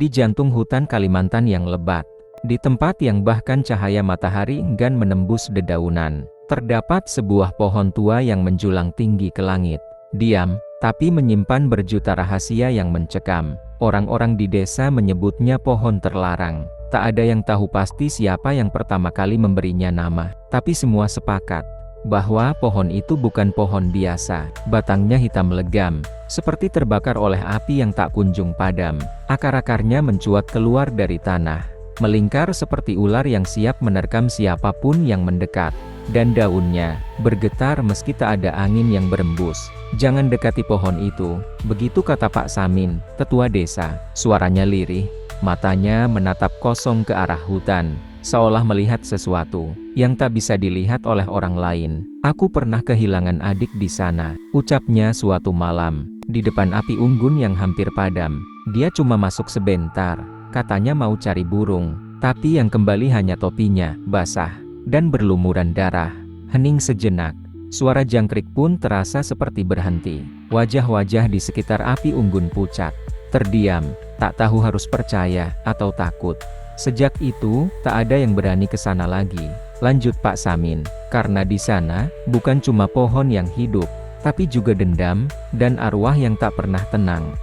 di jantung hutan Kalimantan yang lebat. Di tempat yang bahkan cahaya matahari enggan menembus dedaunan, terdapat sebuah pohon tua yang menjulang tinggi ke langit. Diam, tapi menyimpan berjuta rahasia yang mencekam. Orang-orang di desa menyebutnya pohon terlarang. Tak ada yang tahu pasti siapa yang pertama kali memberinya nama, tapi semua sepakat bahwa pohon itu bukan pohon biasa. Batangnya hitam legam, seperti terbakar oleh api yang tak kunjung padam. Akar-akarnya mencuat keluar dari tanah, melingkar seperti ular yang siap menerkam siapapun yang mendekat. Dan daunnya bergetar meski tak ada angin yang berembus. "Jangan dekati pohon itu," begitu kata Pak Samin, tetua desa. Suaranya lirih, matanya menatap kosong ke arah hutan, seolah melihat sesuatu yang tak bisa dilihat oleh orang lain. "Aku pernah kehilangan adik di sana," ucapnya suatu malam, di depan api unggun yang hampir padam. "Dia cuma masuk sebentar, katanya mau cari burung, tapi yang kembali hanya topinya, basah dan berlumuran darah." Hening sejenak, suara jangkrik pun terasa seperti berhenti. Wajah-wajah di sekitar api unggun pucat, terdiam, tak tahu harus percaya atau takut. "Sejak itu, tak ada yang berani ke sana lagi," lanjut Pak Samin, "karena di sana bukan cuma pohon yang hidup, tapi juga dendam dan arwah yang tak pernah tenang."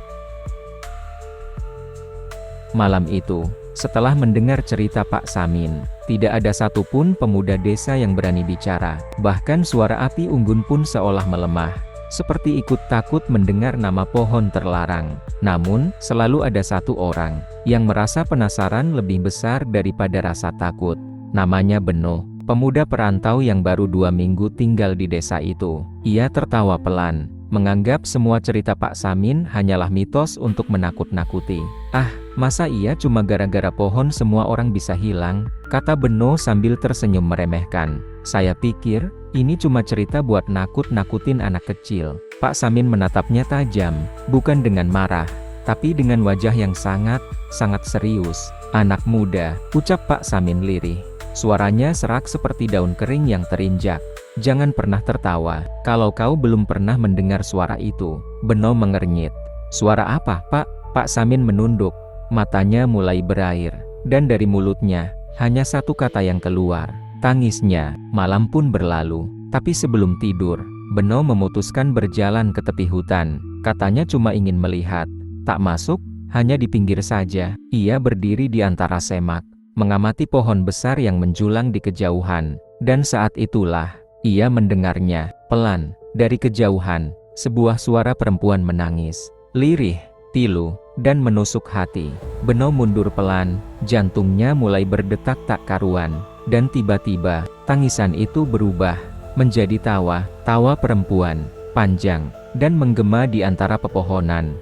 Malam itu, setelah mendengar cerita Pak Samin, tidak ada satupun pemuda desa yang berani bicara. Bahkan suara api unggun pun seolah melemah, seperti ikut takut mendengar nama pohon terlarang. Namun, selalu ada satu orang yang merasa penasaran lebih besar daripada rasa takut. Namanya Beno, pemuda perantau yang baru 2 minggu tinggal di desa itu. Ia tertawa pelan, menganggap semua cerita Pak Samin hanyalah mitos untuk menakut-nakuti. "Ah, masa iya cuma gara-gara pohon semua orang bisa hilang?" kata Beno sambil tersenyum meremehkan. "Saya pikir, ini cuma cerita buat nakut-nakutin anak kecil." Pak Samin menatapnya tajam, bukan dengan marah, tapi dengan wajah yang sangat serius. "Anak muda," ucap Pak Samin lirih. Suaranya serak seperti daun kering yang terinjak. "Jangan pernah tertawa, kalau kau belum pernah mendengar suara itu." Beno mengernyit. "Suara apa, Pak?" Pak Samin menunduk, matanya mulai berair, dan dari mulutnya hanya satu kata yang keluar, tangisnya. Malam pun berlalu, tapi sebelum tidur, Beno memutuskan berjalan ke tepi hutan. Katanya cuma ingin melihat, tak masuk, hanya di pinggir saja. Ia berdiri di antara semak, mengamati pohon besar yang menjulang di kejauhan, dan saat itulah ia mendengarnya, pelan, dari kejauhan, sebuah suara perempuan menangis, lirih, pilu, dan menusuk hati. Beno mundur pelan, jantungnya mulai berdetak tak karuan, dan tiba-tiba, tangisan itu berubah menjadi tawa perempuan, panjang, dan menggema di antara pepohonan.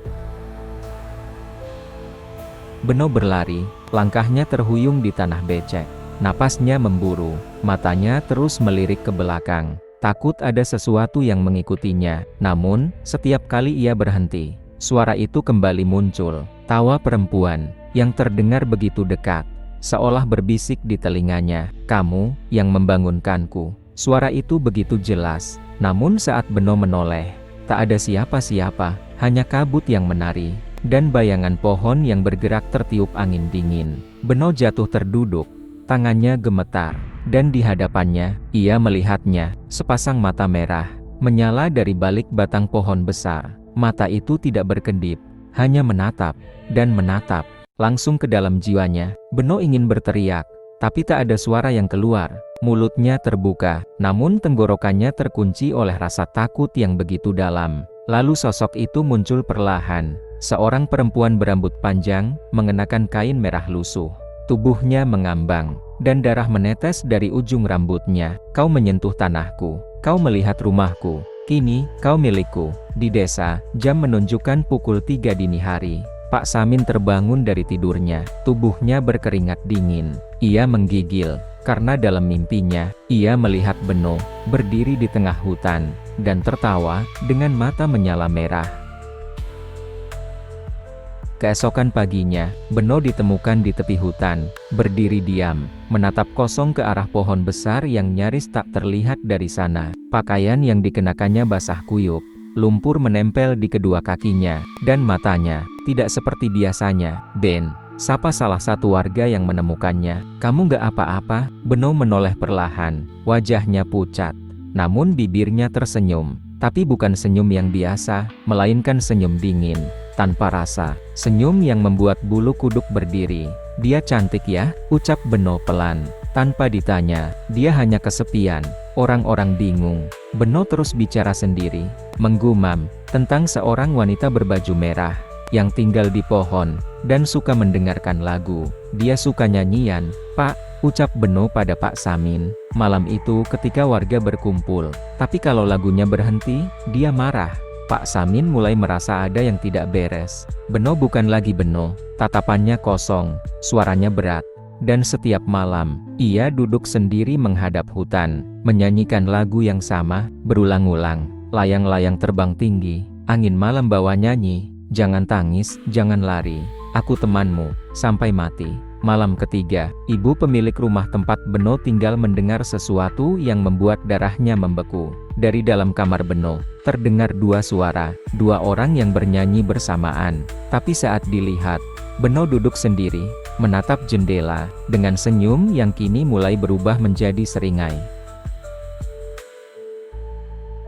Beno berlari, langkahnya terhuyung di tanah becek. Napasnya memburu, matanya terus melirik ke belakang, takut ada sesuatu yang mengikutinya. Namun, setiap kali ia berhenti, suara itu kembali muncul, tawa perempuan, yang terdengar begitu dekat, seolah berbisik di telinganya, "Kamu, yang membangunkanku." Suara itu begitu jelas, namun saat Beno menoleh, tak ada siapa-siapa, hanya kabut yang menari, dan bayangan pohon yang bergerak tertiup angin dingin. Beno jatuh terduduk, tangannya gemetar, dan di hadapannya, ia melihatnya, sepasang mata merah, menyala dari balik batang pohon besar. Mata itu tidak berkedip, hanya menatap, dan menatap, langsung ke dalam jiwanya. Beno ingin berteriak, tapi tak ada suara yang keluar. Mulutnya terbuka, namun tenggorokannya terkunci oleh rasa takut yang begitu dalam. Lalu sosok itu muncul perlahan, seorang perempuan berambut panjang, mengenakan kain merah lusuh. Tubuhnya mengambang, dan darah menetes dari ujung rambutnya. "Kau menyentuh tanahku, kau melihat rumahku, kini kau milikku." Di desa, jam menunjukkan pukul 3 dini hari. Pak Samin terbangun dari tidurnya, tubuhnya berkeringat dingin. Ia menggigil, karena dalam mimpinya, ia melihat Beno, berdiri di tengah hutan, dan tertawa, dengan mata menyala merah. Keesokan paginya, Beno ditemukan di tepi hutan, berdiri diam, menatap kosong ke arah pohon besar yang nyaris tak terlihat dari sana. Pakaian yang dikenakannya basah kuyup, lumpur menempel di kedua kakinya, dan matanya tidak seperti biasanya. "Ben," Sapa salah satu warga yang menemukannya. "Kamu gak apa-apa?" Beno menoleh perlahan. Wajahnya pucat, namun bibirnya tersenyum. Tapi bukan senyum yang biasa, melainkan senyum dingin, tanpa rasa. Senyum yang membuat bulu kuduk berdiri. "Dia cantik ya?" ucap Beno pelan. Tanpa ditanya, dia hanya kesepian. Orang-orang bingung. Beno terus bicara sendiri, menggumam tentang seorang wanita berbaju merah yang tinggal di pohon dan suka mendengarkan lagu. "Dia suka nyanyian, Pak," ucap Beno pada Pak Samin. Malam itu ketika warga berkumpul, tapi kalau lagunya berhenti, dia marah. Pak Samin mulai merasa ada yang tidak beres. Beno bukan lagi Beno, tatapannya kosong, suaranya berat. Dan setiap malam, ia duduk sendiri menghadap hutan, menyanyikan lagu yang sama, berulang-ulang. Layang-layang terbang tinggi, angin malam bawa nyanyi, "Jangan tangis, jangan lari, aku temanmu, sampai mati." Malam ketiga, ibu pemilik rumah tempat Beno tinggal mendengar sesuatu yang membuat darahnya membeku. Dari dalam kamar Beno, terdengar dua suara, dua orang yang bernyanyi bersamaan. Tapi saat dilihat, Beno duduk sendiri, menatap jendela, dengan senyum yang kini mulai berubah menjadi seringai.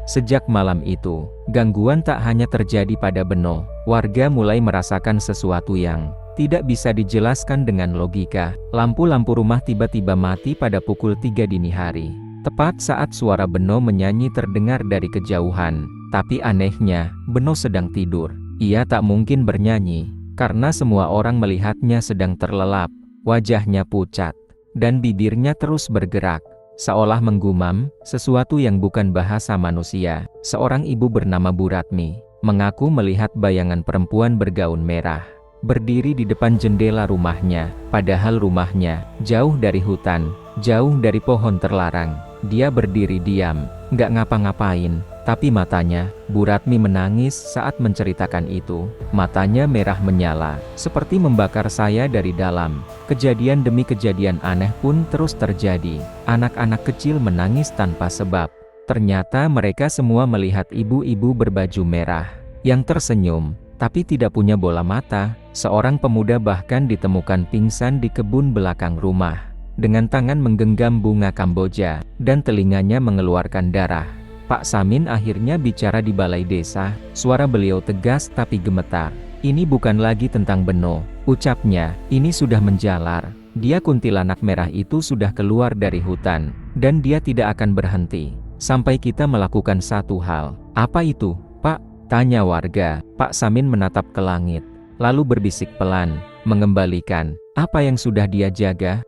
Sejak malam itu, gangguan tak hanya terjadi pada Beno. Warga mulai merasakan sesuatu yang tidak bisa dijelaskan dengan logika. Lampu-lampu rumah tiba-tiba mati pada pukul 3 dini hari. Tepat saat suara Beno menyanyi terdengar dari kejauhan. Tapi anehnya, Beno sedang tidur. Ia tak mungkin bernyanyi, karena semua orang melihatnya sedang terlelap. Wajahnya pucat, dan bibirnya terus bergerak, seolah menggumam sesuatu yang bukan bahasa manusia. Seorang ibu bernama Bu Ratmi mengaku melihat bayangan perempuan bergaun merah berdiri di depan jendela rumahnya, padahal rumahnya jauh dari hutan, jauh dari pohon terlarang. Dia berdiri diam, nggak ngapa-ngapain, tapi matanya, Bu Ratmi menangis saat menceritakan itu. Matanya merah menyala, seperti membakar saya dari dalam. Kejadian demi kejadian aneh pun terus terjadi. Anak-anak kecil menangis tanpa sebab. Ternyata mereka semua melihat ibu-ibu berbaju merah yang tersenyum, tapi tidak punya bola mata. Seorang pemuda bahkan ditemukan pingsan di kebun belakang rumah, dengan tangan menggenggam bunga Kamboja, dan telinganya mengeluarkan darah. Pak Samin akhirnya bicara di balai desa. Suara beliau tegas tapi gemetar. "Ini bukan lagi tentang Beno," ucapnya, "ini sudah menjalar. Dia kuntilanak merah itu sudah keluar dari hutan, dan dia tidak akan berhenti sampai kita melakukan satu hal." "Apa itu, Pak?" tanya warga. Pak Samin menatap ke langit, lalu berbisik pelan, "Mengembalikan apa yang sudah dia jaga."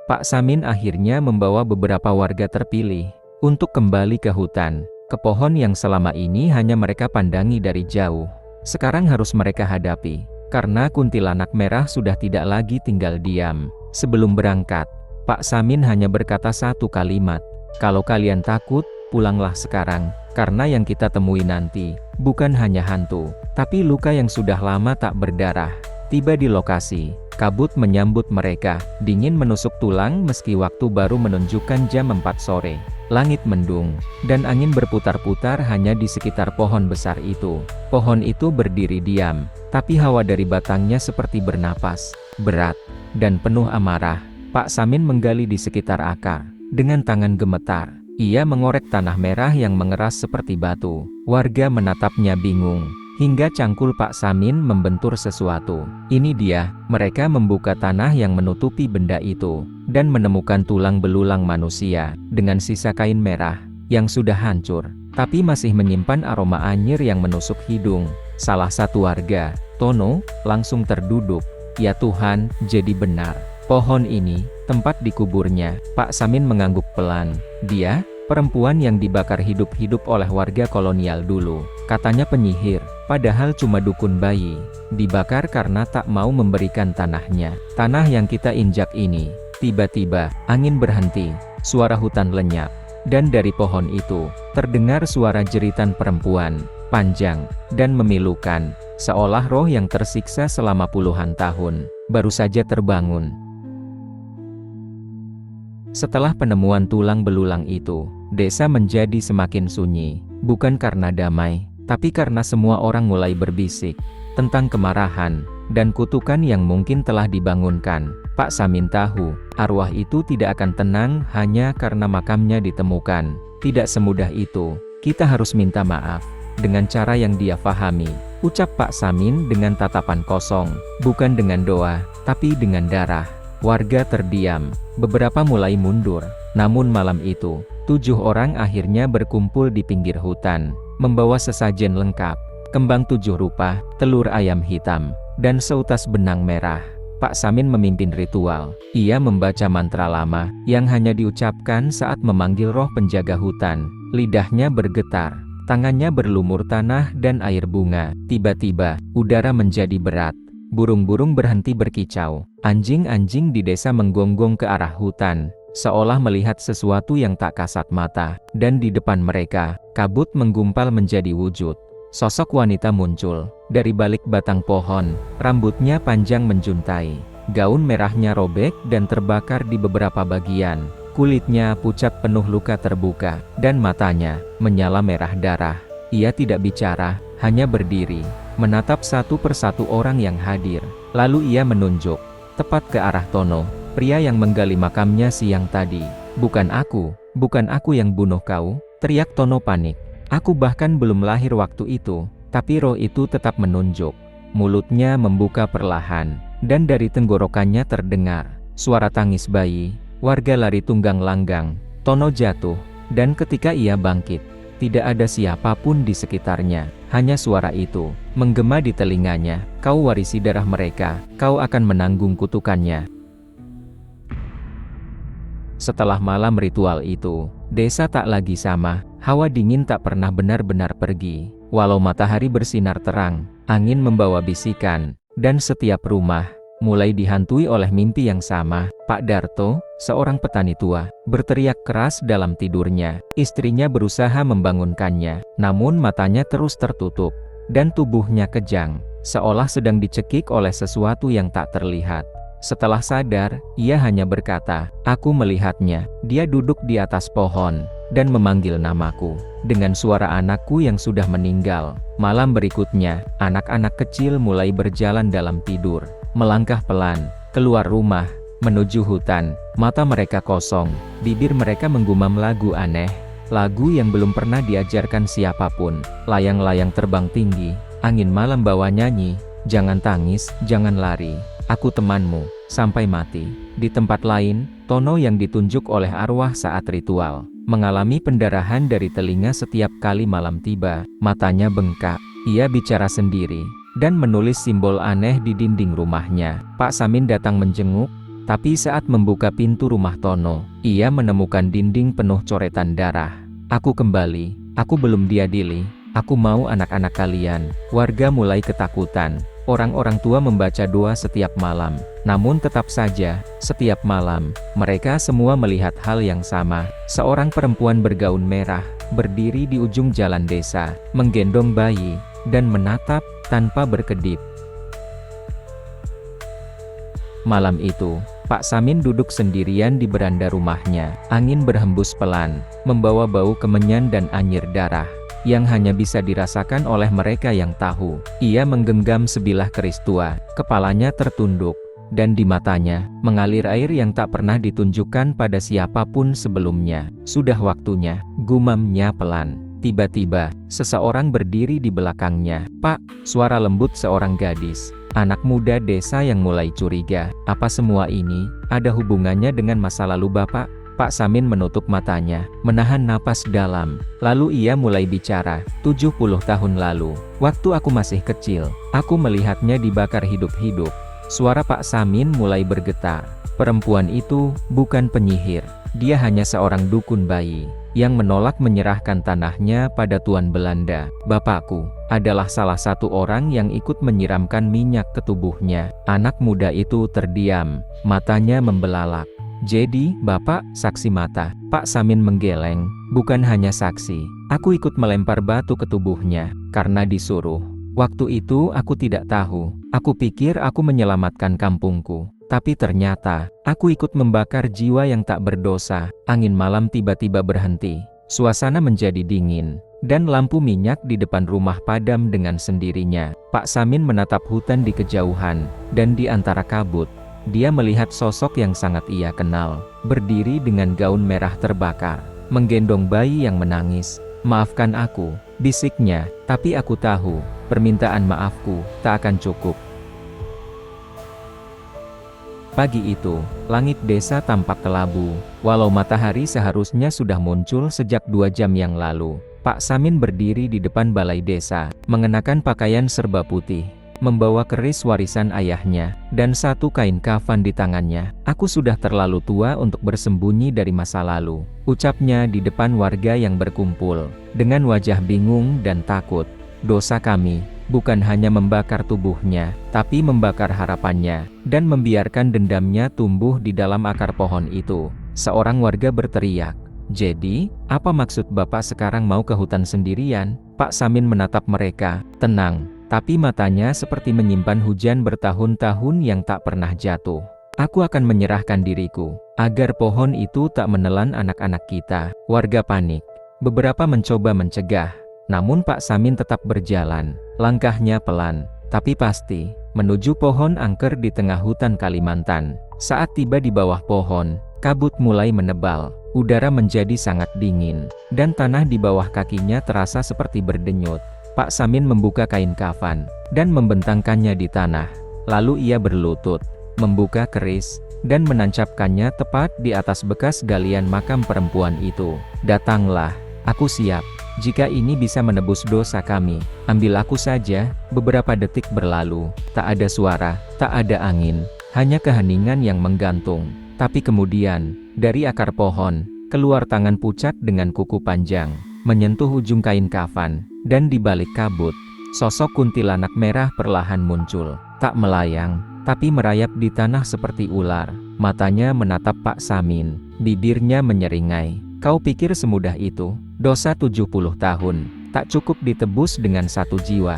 Pak Samin akhirnya membawa beberapa warga terpilih untuk kembali ke hutan, ke pohon yang selama ini hanya mereka pandangi dari jauh. Sekarang harus mereka hadapi, karena kuntilanak merah sudah tidak lagi tinggal diam. Sebelum berangkat, Pak Samin hanya berkata satu kalimat, "Kalau kalian takut, pulanglah sekarang, karena yang kita temui nanti bukan hanya hantu, tapi luka yang sudah lama tak berdarah." Tiba di lokasi, kabut menyambut mereka, dingin menusuk tulang meski waktu baru menunjukkan jam 4 sore. Langit mendung, dan angin berputar-putar hanya di sekitar pohon besar itu. Pohon itu berdiri diam, tapi hawa dari batangnya seperti bernapas, berat, dan penuh amarah. Pak Samin menggali di sekitar akar, dengan tangan gemetar. Ia mengorek tanah merah yang mengeras seperti batu. Warga menatapnya bingung, hingga cangkul Pak Samin membentur sesuatu. Ini dia, mereka membuka tanah yang menutupi benda itu, dan menemukan tulang belulang manusia, dengan sisa kain merah, yang sudah hancur, tapi masih menyimpan aroma anyir yang menusuk hidung. Salah satu warga, Tono, langsung terduduk. "Ya Tuhan, jadi benar. Pohon ini, tempat dikuburnya." Pak Samin mengangguk pelan. "Dia, perempuan yang dibakar hidup-hidup oleh warga kolonial dulu. Katanya penyihir, padahal cuma dukun bayi. Dibakar karena tak mau memberikan tanahnya. Tanah yang kita injak ini." Tiba-tiba, angin berhenti, suara hutan lenyap, dan dari pohon itu, terdengar suara jeritan perempuan, panjang, dan memilukan, seolah roh yang tersiksa selama puluhan tahun, baru saja terbangun. Setelah penemuan tulang belulang itu, desa menjadi semakin sunyi, bukan karena damai, tapi karena semua orang mulai berbisik tentang kemarahan, dan kutukan yang mungkin telah dibangunkan. Pak Samin tahu, arwah itu tidak akan tenang hanya karena makamnya ditemukan. Tidak semudah itu. Kita harus minta maaf. Dengan cara yang dia fahami, ucap Pak Samin dengan tatapan kosong. Bukan dengan doa, tapi dengan darah. Warga terdiam. Beberapa mulai mundur. Namun malam itu, 7 orang akhirnya berkumpul di pinggir hutan, membawa sesajen lengkap. Kembang 7 rupa, telur ayam hitam, dan seutas benang merah. Pak Samin memimpin ritual. Ia membaca mantra lama, yang hanya diucapkan saat memanggil roh penjaga hutan. Lidahnya bergetar, tangannya berlumur tanah dan air bunga. Tiba-tiba, udara menjadi berat. Burung-burung berhenti berkicau. Anjing-anjing di desa menggonggong ke arah hutan, seolah melihat sesuatu yang tak kasat mata. Dan di depan mereka, kabut menggumpal menjadi wujud. Sosok wanita muncul dari balik batang pohon, rambutnya panjang menjuntai, gaun merahnya robek dan terbakar di beberapa bagian, kulitnya pucat penuh luka terbuka, dan matanya menyala merah darah. Ia tidak bicara, hanya berdiri, menatap satu persatu orang yang hadir. Lalu ia menunjuk, tepat ke arah Tono, pria yang menggali makamnya siang tadi. Bukan aku yang bunuh kau, teriak Tono panik. Aku bahkan belum lahir waktu itu, tapi roh itu tetap menunjuk. Mulutnya membuka perlahan, dan dari tenggorokannya terdengar suara tangis bayi. Warga lari tunggang langgang. Tono jatuh, dan ketika ia bangkit, tidak ada siapapun di sekitarnya. Hanya suara itu menggema di telinganya. Kau warisi darah mereka, kau akan menanggung kutukannya. Setelah malam ritual itu, desa tak lagi sama. Hawa dingin tak pernah benar-benar pergi. Walau matahari bersinar terang, angin membawa bisikan, dan setiap rumah mulai dihantui oleh mimpi yang sama. Pak Darto, seorang petani tua, berteriak keras dalam tidurnya. Istrinya berusaha membangunkannya, namun matanya terus tertutup, dan tubuhnya kejang, seolah sedang dicekik oleh sesuatu yang tak terlihat. Setelah sadar, ia hanya berkata, "Aku melihatnya. Dia duduk di atas pohon dan memanggil namaku dengan suara anakku yang sudah meninggal." Malam berikutnya, anak-anak kecil mulai berjalan dalam tidur, melangkah pelan keluar rumah menuju hutan. Mata mereka kosong, bibir mereka menggumam lagu aneh, lagu yang belum pernah diajarkan siapapun. Layang-layang terbang tinggi, angin malam bawa nyanyi, "Jangan tangis, jangan lari. Aku temanmu, sampai mati." Di tempat lain, Tono yang ditunjuk oleh arwah saat ritual, mengalami pendarahan dari telinga setiap kali malam tiba. Matanya bengkak. Ia bicara sendiri, dan menulis simbol aneh di dinding rumahnya. Pak Samin datang menjenguk, tapi saat membuka pintu rumah Tono, ia menemukan dinding penuh coretan darah. "Aku kembali, aku belum diadili, aku mau anak-anak kalian." Warga mulai ketakutan. Orang-orang tua membaca doa setiap malam, namun tetap saja, setiap malam, mereka semua melihat hal yang sama. Seorang perempuan bergaun merah, berdiri di ujung jalan desa, menggendong bayi, dan menatap, tanpa berkedip. Malam itu, Pak Samin duduk sendirian di beranda rumahnya. Angin berhembus pelan, membawa bau kemenyan dan anyir darah, yang hanya bisa dirasakan oleh mereka yang tahu. Ia menggenggam sebilah keris tua, kepalanya tertunduk, dan di matanya mengalir air yang tak pernah ditunjukkan pada siapapun sebelumnya. "Sudah waktunya," gumamnya pelan. Tiba-tiba, seseorang berdiri di belakangnya. "Pak," suara lembut seorang gadis, anak muda desa yang mulai curiga. "Apa semua ini ada hubungannya dengan masa lalu Bapak?" Pak Samin menutup matanya, menahan napas dalam. Lalu ia mulai bicara. 70 tahun lalu, waktu aku masih kecil, aku melihatnya dibakar hidup-hidup." Suara Pak Samin mulai bergetar. Perempuan itu bukan penyihir. Dia hanya seorang dukun bayi, yang menolak menyerahkan tanahnya pada Tuan Belanda. "Bapakku adalah salah satu orang yang ikut menyiramkan minyak ke tubuhnya." Anak muda itu terdiam, matanya membelalak. "Jadi, Bapak saksi mata?" Pak Samin menggeleng. "Bukan hanya saksi, aku ikut melempar batu ke tubuhnya, karena disuruh. Waktu itu aku tidak tahu, aku pikir aku menyelamatkan kampungku. Tapi ternyata, aku ikut membakar jiwa yang tak berdosa." Angin malam tiba-tiba berhenti. Suasana menjadi dingin. dan lampu minyak di depan rumah padam dengan sendirinya. Pak Samin menatap hutan di kejauhan, dan di antara kabut, dia melihat sosok yang sangat ia kenal, berdiri dengan gaun merah terbakar, menggendong bayi yang menangis. "Maafkan aku," bisiknya, "tapi aku tahu, permintaan maafku tak akan cukup." Pagi itu, langit desa tampak kelabu, walau matahari seharusnya sudah muncul sejak 2 jam yang lalu. Pak Samin berdiri di depan balai desa, mengenakan pakaian serba putih, membawa keris warisan ayahnya, dan satu kain kafan di tangannya. "Aku sudah terlalu tua untuk bersembunyi dari masa lalu," ucapnya di depan warga yang berkumpul, dengan wajah bingung dan takut. "Dosa kami bukan hanya membakar tubuhnya, tapi membakar harapannya, dan membiarkan dendamnya tumbuh di dalam akar pohon itu." Seorang warga berteriak, "Jadi, apa maksud Bapak sekarang mau ke hutan sendirian?" Pak Samin menatap mereka, tenang, tapi matanya seperti menyimpan hujan bertahun-tahun yang tak pernah jatuh. "Aku akan menyerahkan diriku, agar pohon itu tak menelan anak-anak kita." Warga panik. Beberapa mencoba mencegah, namun Pak Samin tetap berjalan, langkahnya pelan, tapi pasti, menuju pohon angker di tengah hutan Kalimantan. Saat tiba di bawah pohon, kabut mulai menebal, udara menjadi sangat dingin, dan tanah di bawah kakinya terasa seperti berdenyut. Pak Samin membuka kain kafan, dan membentangkannya di tanah. Lalu ia berlutut, membuka keris, dan menancapkannya tepat di atas bekas galian makam perempuan itu. "Datanglah, aku siap. Jika ini bisa menebus dosa kami, ambil aku saja." Beberapa detik berlalu, tak ada suara, tak ada angin, hanya keheningan yang menggantung. Tapi kemudian, dari akar pohon, keluar tangan pucat dengan kuku panjang, menyentuh ujung kain kafan, dan di balik kabut, sosok kuntilanak merah perlahan muncul, tak melayang, tapi merayap di tanah seperti ular. Matanya menatap Pak Samin, bibirnya menyeringai. "Kau pikir semudah itu? Dosa 70 tahun, tak cukup ditebus dengan 1 jiwa."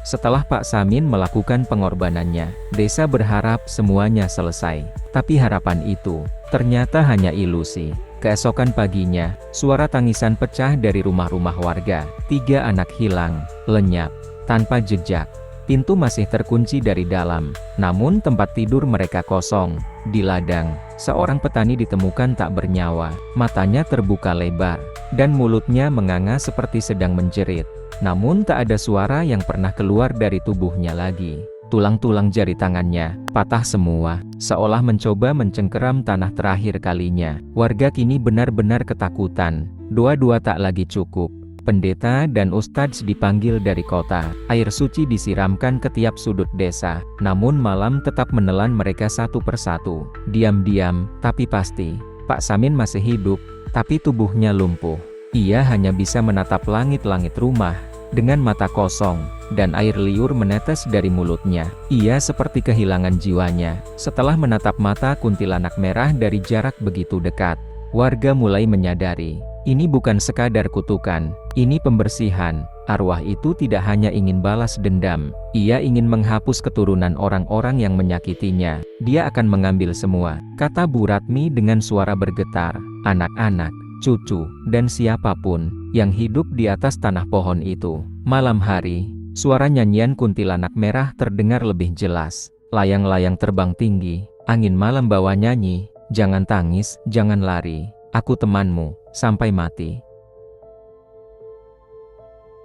Setelah Pak Samin melakukan pengorbanannya, desa berharap semuanya selesai. Tapi harapan itu, ternyata hanya ilusi. Keesokan paginya, suara tangisan pecah dari rumah-rumah warga. 3 anak hilang, lenyap, tanpa jejak. Pintu masih terkunci dari dalam, namun tempat tidur mereka kosong. Di ladang, seorang petani ditemukan tak bernyawa, matanya terbuka lebar, dan mulutnya menganga seperti sedang menjerit. Namun tak ada suara yang pernah keluar dari tubuhnya lagi. Tulang-tulang jari tangannya patah semua, seolah mencoba mencengkeram tanah terakhir kalinya. Warga kini benar-benar ketakutan. Doa-doa tak lagi cukup. Pendeta dan ustadz dipanggil dari kota. Air suci disiramkan ke tiap sudut desa, namun malam tetap menelan mereka satu persatu. Diam-diam, tapi pasti, Pak Samin masih hidup, tapi tubuhnya lumpuh. Ia hanya bisa menatap langit-langit rumah, dengan mata kosong, dan air liur menetes dari mulutnya. Ia seperti kehilangan jiwanya. Setelah menatap mata kuntilanak merah dari jarak begitu dekat, warga mulai menyadari, ini bukan sekadar kutukan, ini pembersihan. Arwah itu tidak hanya ingin balas dendam, ia ingin menghapus keturunan orang-orang yang menyakitinya. Dia akan mengambil semua, kata Bu Ratmi dengan suara bergetar. Anak-anak, cucu, dan siapapun yang hidup di atas tanah pohon itu. Malam hari, suara nyanyian kuntilanak merah terdengar lebih jelas. Layang-layang terbang tinggi, angin malam bawa nyanyi, "Jangan tangis, jangan lari, aku temanmu, sampai mati."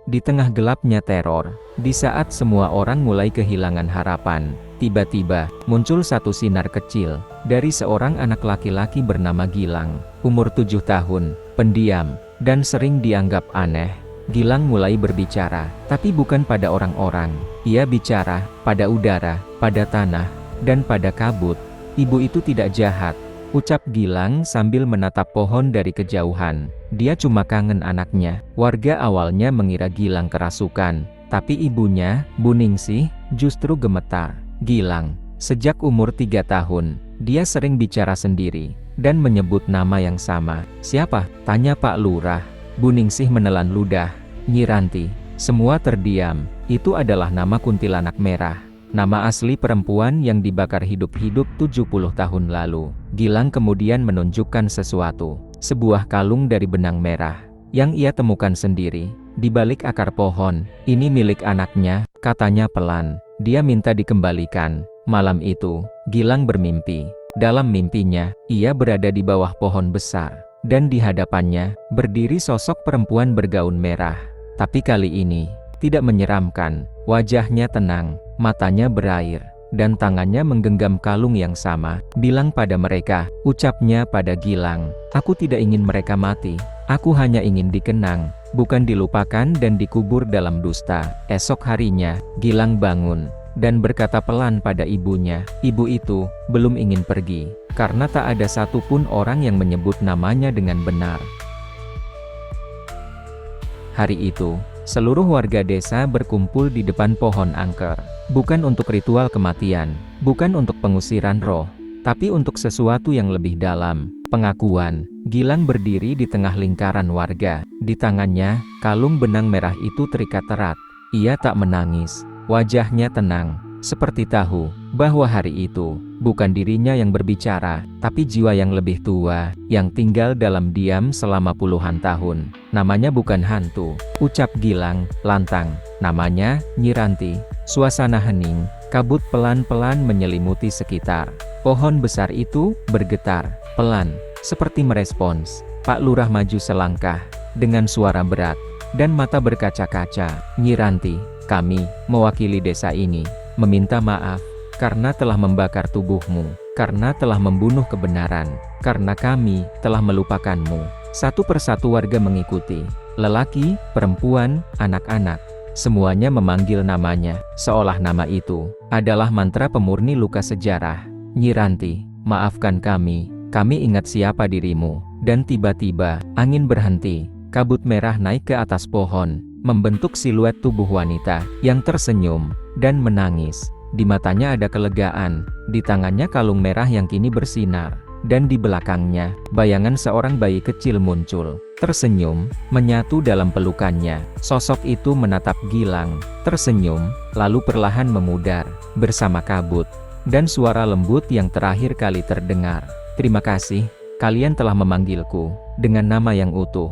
Di tengah gelapnya teror, di saat semua orang mulai kehilangan harapan, tiba-tiba muncul satu sinar kecil dari seorang anak laki-laki bernama Gilang. Umur 7 tahun, pendiam, dan sering dianggap aneh. Gilang mulai berbicara, tapi bukan pada orang-orang. Ia bicara pada udara, pada tanah, dan pada kabut. "Ibu itu tidak jahat," ucap Gilang sambil menatap pohon dari kejauhan. "Dia cuma kangen anaknya." Warga awalnya mengira Gilang kerasukan, tapi ibunya, Bu Ningsih, justru gemetar. Gilang, sejak umur 3 tahun, dia sering bicara sendiri, dan menyebut nama yang sama. "Siapa?" tanya Pak Lurah. Bu Ningsih menelan ludah. "Nyi Ranti." Semua terdiam. Itu adalah nama kuntilanak merah. Nama asli perempuan yang dibakar hidup-hidup 70 tahun lalu. Gilang kemudian menunjukkan sesuatu. sebuah kalung dari benang merah, yang ia temukan sendiri, di balik akar pohon. Ini milik anaknya, katanya pelan. Dia minta dikembalikan. Malam itu, Gilang bermimpi. Dalam mimpinya, ia berada di bawah pohon besar, dan di hadapannya, berdiri sosok perempuan bergaun merah. Tapi kali ini, tidak menyeramkan. Wajahnya tenang, matanya berair, dan tangannya menggenggam kalung yang sama. Bilang pada mereka, ucapnya pada Gilang, aku tidak ingin mereka mati. Aku hanya ingin dikenang, bukan dilupakan dan dikubur dalam dusta. Esok harinya, Gilang bangun, dan berkata pelan pada ibunya. Ibu itu, belum ingin pergi, karena tak ada satupun orang yang menyebut namanya dengan benar. Hari itu, seluruh warga desa berkumpul di depan pohon angker. Bukan untuk ritual kematian, bukan untuk pengusiran roh, tapi untuk sesuatu yang lebih dalam, pengakuan. Gilang berdiri di tengah lingkaran warga. Di tangannya, kalung benang merah itu terikat erat. Ia tak menangis, wajahnya tenang, seperti tahu bahwa hari itu, bukan dirinya yang berbicara, tapi jiwa yang lebih tua, yang tinggal dalam diam selama puluhan tahun. Namanya bukan hantu, ucap Gilang, lantang. Namanya, Nyi Ranti. Suasana hening, kabut pelan-pelan menyelimuti sekitar. Pohon besar itu bergetar, pelan, seperti merespons. Pak Lurah maju selangkah, dengan suara berat, dan mata berkaca-kaca. Nyi Ranti, kami, mewakili desa ini, meminta maaf, karena telah membakar tubuhmu, karena telah membunuh kebenaran, karena kami telah melupakanmu. Satu persatu warga mengikuti, lelaki, perempuan, anak-anak. Semuanya memanggil namanya, seolah nama itu adalah mantra pemurni luka sejarah. Nyi Ranti, maafkan kami ingat siapa dirimu. Dan tiba-tiba, angin berhenti, kabut merah naik ke atas pohon, membentuk siluet tubuh wanita, yang tersenyum, dan menangis. Di matanya ada kelegaan, di tangannya kalung merah yang kini bersinar, dan di belakangnya, bayangan seorang bayi kecil muncul. Tersenyum, menyatu dalam pelukannya. Sosok itu menatap Gilang, tersenyum, lalu perlahan memudar, bersama kabut, dan suara lembut yang terakhir kali terdengar. Terima kasih, kalian telah memanggilku, dengan nama yang utuh.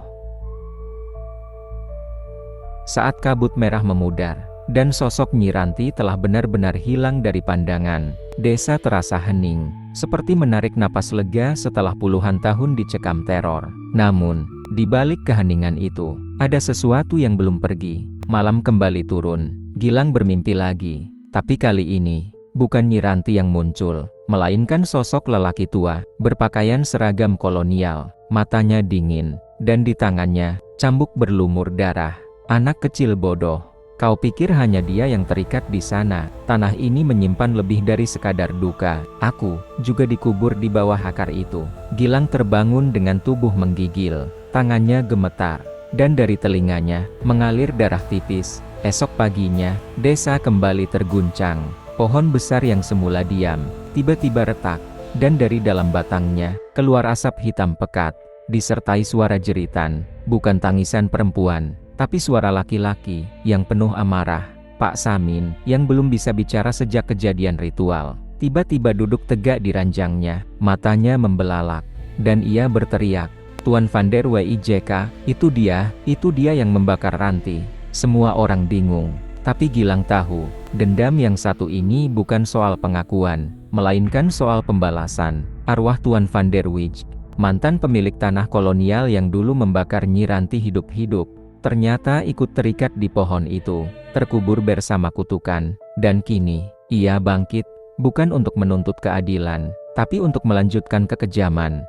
Saat kabut merah memudar, dan sosok Nyi Ranti telah benar-benar hilang dari pandangan, desa terasa hening, seperti menarik napas lega setelah puluhan tahun dicekam teror. Namun, di balik keheningan itu, ada sesuatu yang belum pergi. Malam kembali turun, Gilang bermimpi lagi. Tapi kali ini, bukan Nyi Ranti yang muncul, melainkan sosok lelaki tua, berpakaian seragam kolonial, matanya dingin, dan di tangannya, cambuk berlumur darah. Anak kecil bodoh. Kau pikir hanya dia yang terikat di sana? Tanah ini menyimpan lebih dari sekadar duka. Aku juga dikubur di bawah akar itu. Gilang terbangun dengan tubuh menggigil. Tangannya gemetar, dan dari telinganya mengalir darah tipis. Esok paginya, desa kembali terguncang. Pohon besar yang semula diam, tiba-tiba retak, dan dari dalam batangnya keluar asap hitam pekat, disertai suara jeritan, bukan tangisan perempuan, tapi suara laki-laki yang penuh amarah. Pak Samin, yang belum bisa bicara sejak kejadian ritual, tiba-tiba duduk tegak di ranjangnya, matanya membelalak, dan ia berteriak, Tuan Van der Wijk, itu dia yang membakar Ranti. Semua orang bingung, tapi Gilang tahu, dendam yang satu ini bukan soal pengakuan, melainkan soal pembalasan. Arwah Tuan Van der Wijk, mantan pemilik tanah kolonial yang dulu membakar Nyi Ranti hidup-hidup, ternyata ikut terikat di pohon itu, terkubur bersama kutukan, dan kini, ia bangkit, bukan untuk menuntut keadilan, tapi untuk melanjutkan kekejaman.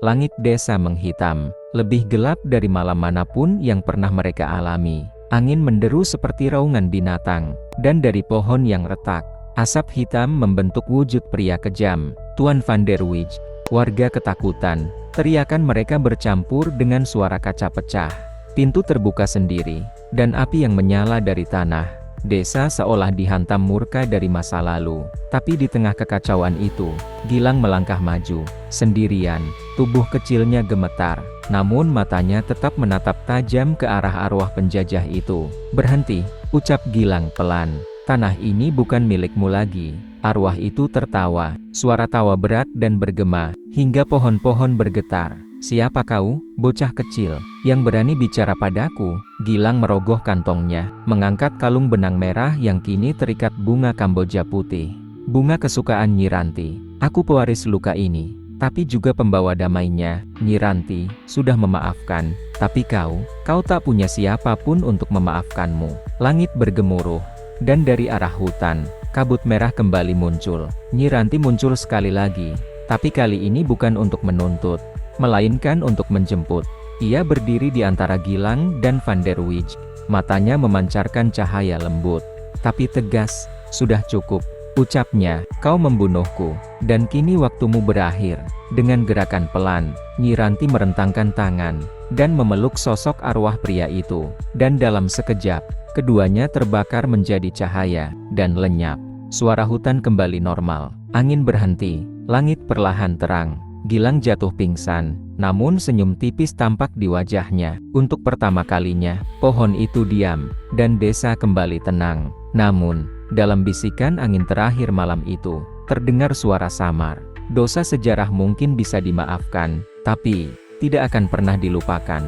Langit desa menghitam, lebih gelap dari malam manapun yang pernah mereka alami. Angin menderu seperti raungan binatang, dan dari pohon yang retak, asap hitam membentuk wujud pria kejam. Tuan Van der Wijk, warga ketakutan. Teriakan mereka bercampur dengan suara kaca pecah. Pintu terbuka sendiri, dan api yang menyala dari tanah. Desa seolah dihantam murka dari masa lalu. Tapi di tengah kekacauan itu, Gilang melangkah maju, sendirian. Tubuh kecilnya gemetar, namun matanya tetap menatap tajam ke arah arwah penjajah itu. Berhenti, ucap Gilang pelan. tanah ini bukan milikmu lagi. Arwah itu tertawa, suara tawa berat dan bergema, hingga pohon-pohon bergetar. Siapa kau, bocah kecil, yang berani bicara padaku? Gilang merogoh kantongnya, mengangkat kalung benang merah yang kini terikat bunga Kamboja putih. Bunga kesukaan Nyi Ranti. Aku pewaris luka ini, tapi juga pembawa damainya. Nyi Ranti sudah memaafkan, tapi kau tak punya siapapun untuk memaafkanmu. Langit bergemuruh, dan dari arah hutan, kabut merah kembali muncul. Nyi Ranti muncul sekali lagi, tapi kali ini bukan untuk menuntut, melainkan untuk menjemput. Ia berdiri di antara Gilang dan Van der Wijk. Matanya memancarkan cahaya lembut, tapi tegas. Sudah cukup, ucapnya, kau membunuhku, dan kini waktumu berakhir. Dengan gerakan pelan, Nyi Ranti merentangkan tangan, dan memeluk sosok arwah pria itu. Dan dalam sekejap, keduanya terbakar menjadi cahaya, dan lenyap. Suara hutan kembali normal, angin berhenti, langit perlahan terang. Gilang jatuh pingsan, namun senyum tipis tampak di wajahnya. Untuk pertama kalinya, pohon itu diam, dan desa kembali tenang. Namun, dalam bisikan angin terakhir malam itu, terdengar suara samar. Dosa sejarah mungkin bisa dimaafkan, tapi tidak akan pernah dilupakan.